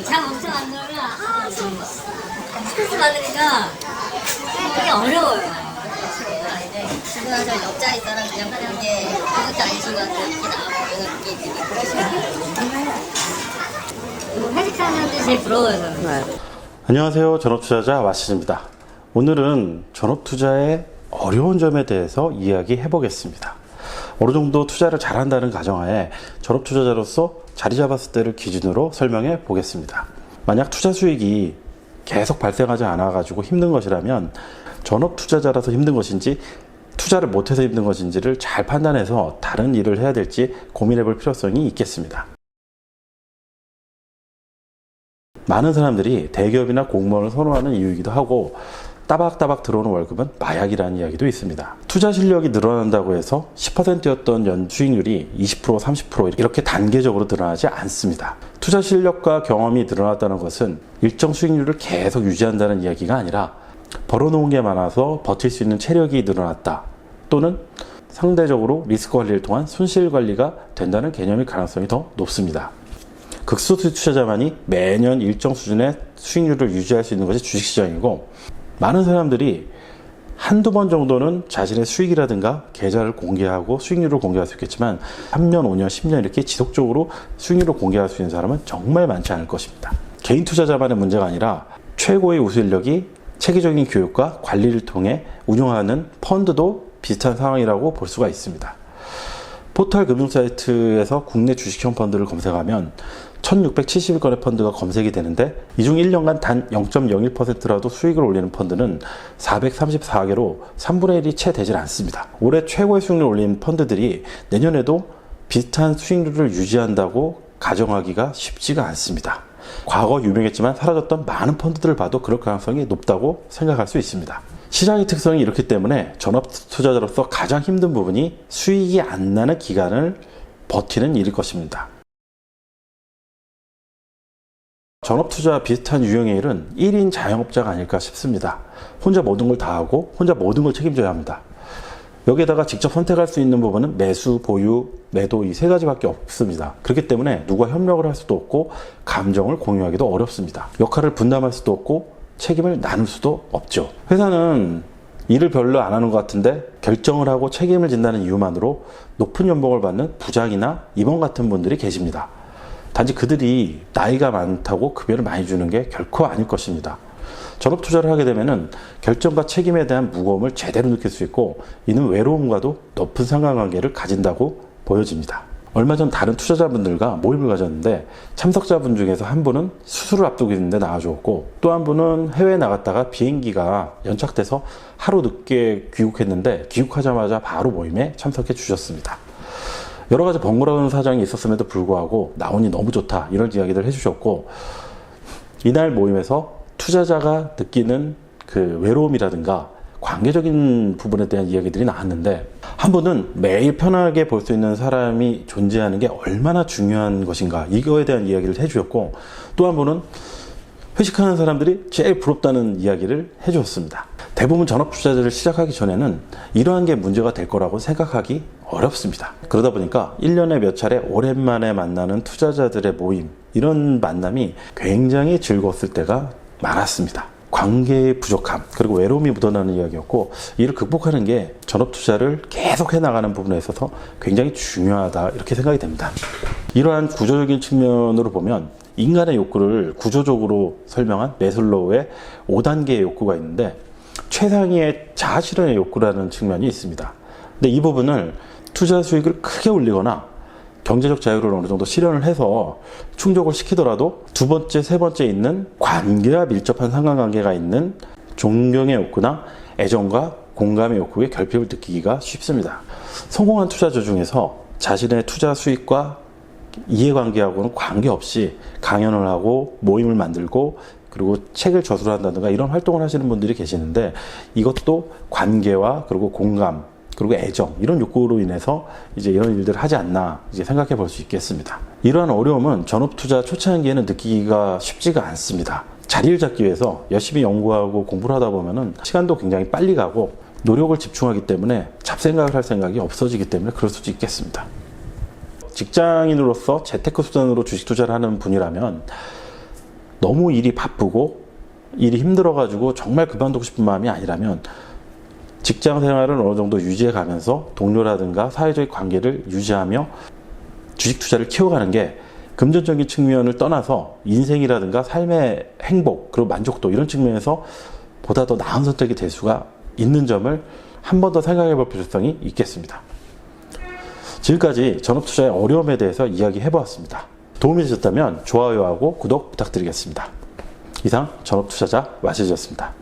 잠 엄청 안 들면 스트레스 받으니까 이게 어려워요. 이제 지금 나서 옆자리 사람 그냥 하는 게 그것도 아닌 순간에 이렇게 나오고 이게 되게 그러시거든요. 회식하는 사람들이 제일 부러워요. 저는. 안녕하세요. 전업투자자 와시즈입니다. 오늘은 전업투자의 어려운 점에 대해서 이야기해 보겠습니다. 어느 정도 투자를 잘한다는 가정하에 전업투자자로서 자리 잡았을 때를 기준으로 설명해 보겠습니다. 만약 투자 수익이 계속 발생하지 않아 가지고 힘든 것이라면 전업투자자라서 힘든 것인지 투자를 못해서 힘든 것인지를 잘 판단해서 다른 일을 해야 될지 고민해 볼 필요성이 있겠습니다. 많은 사람들이 대기업이나 공무원을 선호하는 이유이기도 하고 따박따박 들어오는 월급은 마약이라는 이야기도 있습니다. 투자 실력이 늘어난다고 해서 10%였던 연 수익률이 20%, 30% 이렇게 단계적으로 늘어나지 않습니다. 투자 실력과 경험이 늘어났다는 것은 일정 수익률을 계속 유지한다는 이야기가 아니라 벌어놓은 게 많아서 버틸 수 있는 체력이 늘어났다, 또는 상대적으로 리스크 관리를 통한 손실 관리가 된다는 개념일 가능성이 더 높습니다. 극소수 투자자만이 매년 일정 수준의 수익률을 유지할 수 있는 것이 주식시장이고, 많은 사람들이 한두 번 정도는 자신의 수익이라든가 계좌를 공개하고 수익률을 공개할 수 있겠지만 3년, 5년, 10년 이렇게 지속적으로 수익률을 공개할 수 있는 사람은 정말 많지 않을 것입니다. 개인 투자자만의 문제가 아니라 최고의 우수 인력이 체계적인 교육과 관리를 통해 운영하는 펀드도 비슷한 상황이라고 볼 수가 있습니다. 포털 금융 사이트에서 국내 주식형 펀드를 검색하면 1670건의 펀드가 검색이 되는데, 이 중 1년간 단 0.01%라도 수익을 올리는 펀드는 434개로 3분의 1이 채 되질 않습니다. 올해 최고의 수익률을 올린 펀드들이 내년에도 비슷한 수익률을 유지한다고 가정하기가 쉽지가 않습니다. 과거 유명했지만 사라졌던 많은 펀드들을 봐도 그럴 가능성이 높다고 생각할 수 있습니다. 시장의 특성이 이렇기 때문에 전업 투자자로서 가장 힘든 부분이 수익이 안 나는 기간을 버티는 일일 것입니다. 전업투자 비슷한 유형의 일은 1인 자영업자가 아닐까 싶습니다. 혼자 모든 걸 다 하고 혼자 모든 걸 책임져야 합니다. 여기에다가 직접 선택할 수 있는 부분은 매수, 보유, 매도 이 세 가지밖에 없습니다. 그렇기 때문에 누가 협력을 할 수도 없고 감정을 공유하기도 어렵습니다. 역할을 분담할 수도 없고 책임을 나눌 수도 없죠. 회사는 일을 별로 안 하는 것 같은데 결정을 하고 책임을 진다는 이유만으로 높은 연봉을 받는 부장이나 임원 같은 분들이 계십니다. 단지 그들이 나이가 많다고 급여를 많이 주는 게 결코 아닐 것입니다. 전업 투자를 하게 되면은 결정과 책임에 대한 무거움을 제대로 느낄 수 있고, 이는 외로움과도 높은 상관관계를 가진다고 보여집니다. 얼마 전 다른 투자자분들과 모임을 가졌는데 참석자분 중에서 한 분은 수술을 앞두고 있는데 나와주었고, 또 한 분은 해외에 나갔다가 비행기가 연착돼서 하루 늦게 귀국했는데 귀국하자마자 바로 모임에 참석해 주셨습니다. 여러 가지 번거로운 사정이 있었음에도 불구하고 나오니 너무 좋다, 이런 이야기를 해주셨고, 이날 모임에서 투자자가 느끼는 그 외로움이라든가 관계적인 부분에 대한 이야기들이 나왔는데, 한 분은 매일 편하게 볼 수 있는 사람이 존재하는 게 얼마나 중요한 것인가, 이거에 대한 이야기를 해주셨고, 또 한 분은 회식하는 사람들이 제일 부럽다는 이야기를 해주었습니다. 대부분 전업투자자를 시작하기 전에는 이러한 게 문제가 될 거라고 생각하기 어렵습니다. 그러다 보니까 1년에 몇 차례 오랜만에 만나는 투자자들의 모임, 이런 만남이 굉장히 즐거웠을 때가 많았습니다. 관계의 부족함, 그리고 외로움이 묻어나는 이야기였고, 이를 극복하는 게 전업투자를 계속 해나가는 부분에 있어서 굉장히 중요하다, 이렇게 생각이 됩니다. 이러한 구조적인 측면으로 보면 인간의 욕구를 구조적으로 설명한 매슬로우의 5단계의 욕구가 있는데, 최상위의 자아실현의 욕구라는 측면이 있습니다. 근데 이 부분을 투자 수익을 크게 올리거나 경제적 자유를 어느 정도 실현을 해서 충족을 시키더라도 두 번째, 세 번째 있는 관계와 밀접한 상관관계가 있는 존경의 욕구나 애정과 공감의 욕구의 결핍을 느끼기가 쉽습니다. 성공한 투자자 중에서 자신의 투자 수익과 이해관계하고는 관계없이 강연을 하고 모임을 만들고 그리고 책을 저술을 한다든가 이런 활동을 하시는 분들이 계시는데, 이것도 관계와 그리고 공감 그리고 애정, 이런 욕구로 인해서 이제 이런 일들을 하지 않나 이제 생각해 볼 수 있겠습니다. 이러한 어려움은 전업 투자 초창기에는 느끼기가 쉽지가 않습니다. 자리를 잡기 위해서 열심히 연구하고 공부를 하다 보면은 시간도 굉장히 빨리 가고 노력을 집중하기 때문에 잡생각을 할 생각이 없어지기 때문에 그럴 수도 있겠습니다. 직장인으로서 재테크 수단으로 주식 투자를 하는 분이라면 너무 일이 바쁘고 일이 힘들어가지고 정말 그만두고 싶은 마음이 아니라면 직장 생활은 어느 정도 유지해 가면서 동료라든가 사회적인 관계를 유지하며 주식 투자를 키워가는 게 금전적인 측면을 떠나서 인생이라든가 삶의 행복 그리고 만족도 이런 측면에서 보다 더 나은 선택이 될 수가 있는 점을 한 번 더 생각해 볼 필요성이 있겠습니다. 지금까지 전업투자의 어려움에 대해서 이야기해 보았습니다. 도움이 되셨다면 좋아요하고 구독 부탁드리겠습니다. 이상 전업투자자 마시즈였습니다.